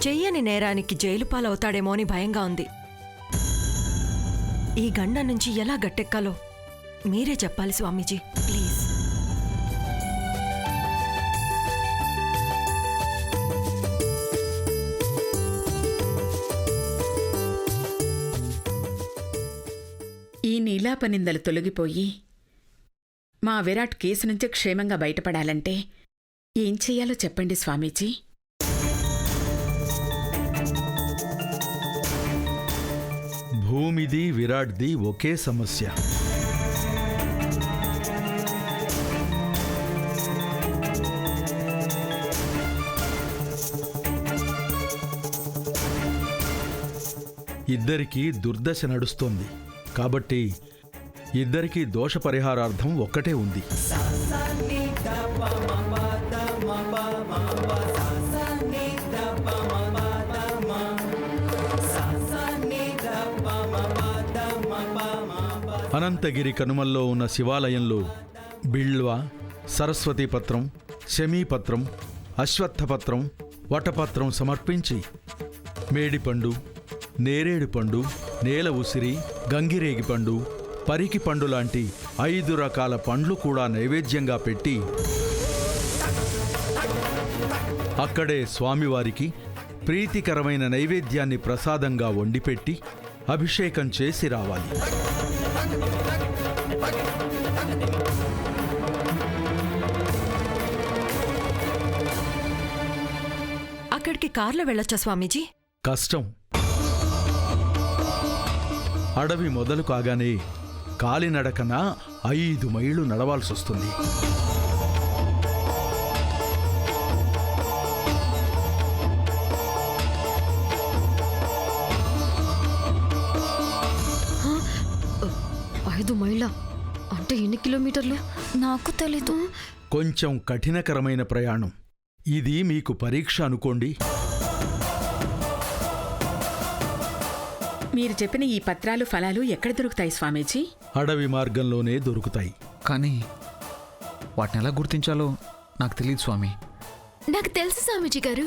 చెయ్యని నేరానికి జైలు పాలవుతాడేమో అని భయంగా ఉంది. ఈ గండ నుంచి ఎలా గట్టెక్కాలో మీరే చెప్పాలి స్వామీజీ, ప్లీజ్. ఈ నీలాపనిందలు తొలగిపోయి మా విరాట్ కేసు నుంచి క్షేమంగా బయటపడాలంటే ఏం చెయ్యాలో చెప్పండి స్వామీజీ. భూమిది విరాట్ది ఒకే సమస్య. ఇద్దరికీ దుర్దశ నడుస్తోంది కాబట్టి ఇద్దరికీ దోష పరిహారార్థం ఒక్కటే ఉంది. అనంతగిరి కనుమల్లో ఉన్న శివాలయంలో బిళ్వ, సరస్వతీపత్రం, శమీపత్రం, అశ్వత్థపత్రం, వటపత్రం సమర్పించి మేడిపండు, నేరేడుపండు, నేల ఉసిరి, గంగిరేగిపండు, పరికిపండు లాంటి 5 రకాల పండ్లు కూడా నైవేద్యంగా పెట్టి అక్కడే స్వామివారికి ప్రీతికరమైన నైవేద్యాన్ని ప్రసాదంగా వండిపెట్టి అభిషేకం చేసి రావాలి. అక్కడికి కార్లో వెళ్ళొచ్చా స్వామీజీ? కష్టం. అడవి మొదలు కాగానే కాలినడకన 5 మైళ్ళు నడవాల్సొస్తుంది. అంటే ఎన్ని కిలోమీటర్లు నాకు తెలీదు. కొంచెం కఠినకరమైన ప్రయాణం. ఇది మీకు పరీక్ష అనుకోండి. మీరు చెప్పిన ఈ పత్రాలు, ఫలాలు ఎక్కడ దొరుకుతాయి స్వామీజీ? అడవి మార్గంలోనే దొరుకుతాయి. కానీ వాటిని ఎలా గుర్తించాలో నాకు తెలియదు స్వామి. నాకు తెలుసు స్వామీజీ గారు.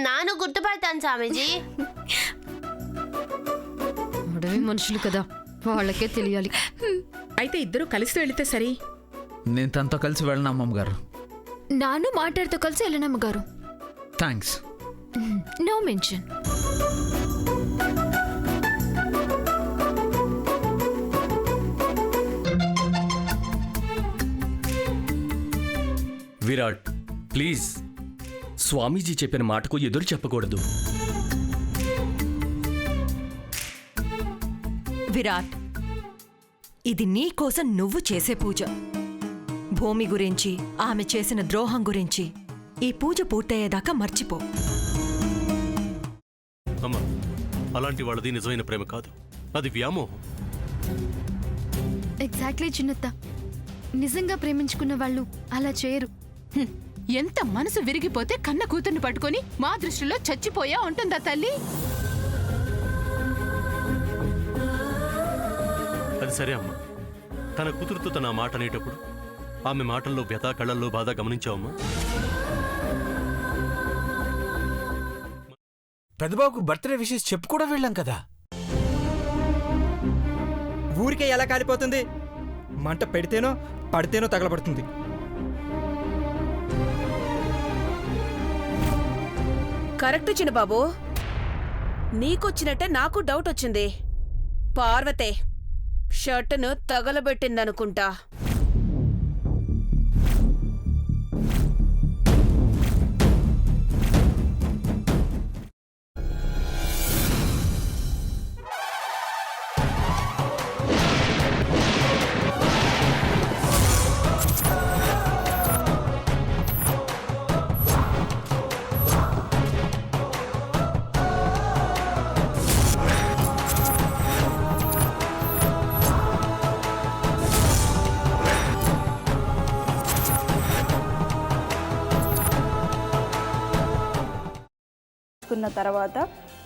నాను గుర్తుపడతాను స్వామీజీ. అడవి మనుషులు కదా, వాళ్ళకే తెలియాలి. అయితే ఇద్దరు కలిసి వెళితే సరి. నేను తనతో కలిసి వెళ్ళను అమ్మమ్మగారు. నాను మాట్లాడుతూ కలిసి వెళ్ళనమ్మ గారు. Thanks. No mention. Virat, please, Swamiji చెప్పిన మాటకు ఎదురు చెప్పకూడదు. విరాట్, ఇది నీ కోసం నువ్వు చేసే పూజ. భూమి గురించి, ఆమె చేసిన ద్రోహం గురించి ఈ పూజ పూర్తయ్యేదాకా మర్చిపో. అమ్మా, అలాంటి వాళ్ళది నిజమైన ప్రేమ కాదు, అది వ్యామోహం. ఎగ్జాక్ట్లీ చిన్నత్త. నిజంగా ప్రేమించుకున్న వాళ్ళు అలా చేయరు. ఎంత మనసు విరిగిపోతే కన్న కూతుర్ని పట్టుకొని మా దృష్టిలో చచ్చిపోయా ఉంటుందా తల్లి? అది సరే అమ్మా, తన కూతురుతో తన మాట అనేటప్పుడు ఆమె మాటల్లో వ్యథ, కళ్ళల్లో బాధ గమనించావమ్మా? పెద్దబాబుకు బర్త్డే విషెస్ చెప్పు కూడా వెళ్ళాం కదా. ఊరికే ఎలా కాలిపోతుంది? మంట పెడితేనో పడితేనో తగలబడుతుంది. కరెక్ట్ చిన్నబాబు, నీకొచ్చినట్టే నాకు డౌట్ వచ్చింది. పార్వతే షర్టును తగలబెట్టిందనుకుంటా. తర్వాత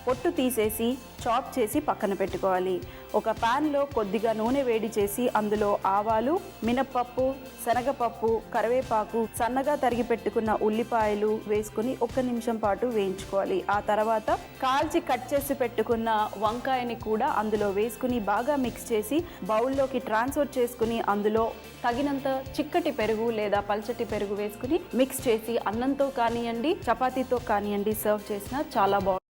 పొట్టు తీసేసి చాప్ చేసి పక్కన పెట్టుకోవాలి. ఒక ప్యాన్లో కొద్దిగా నూనె వేడి చేసి అందులో ఆవాలు, మినప్పప్పు, శనగపప్పు, కరివేపాకు, సన్నగా తరిగి పెట్టుకున్న ఉల్లిపాయలు వేసుకుని 1 నిమిషం పాటు వేయించుకోవాలి. ఆ తర్వాత కాల్చి కట్ చేసి పెట్టుకున్న వంకాయని కూడా అందులో వేసుకుని బాగా మిక్స్ చేసి బౌల్లోకి ట్రాన్స్ఫర్ చేసుకుని అందులో తగినంత చిక్కటి పెరుగు లేదా పల్చటి పెరుగు వేసుకుని మిక్స్ చేసి అన్నంతో కానివ్వండి, చపాతీతో కానివ్వండి సర్వ్ చేసినా చాలా బాగుంటుంది.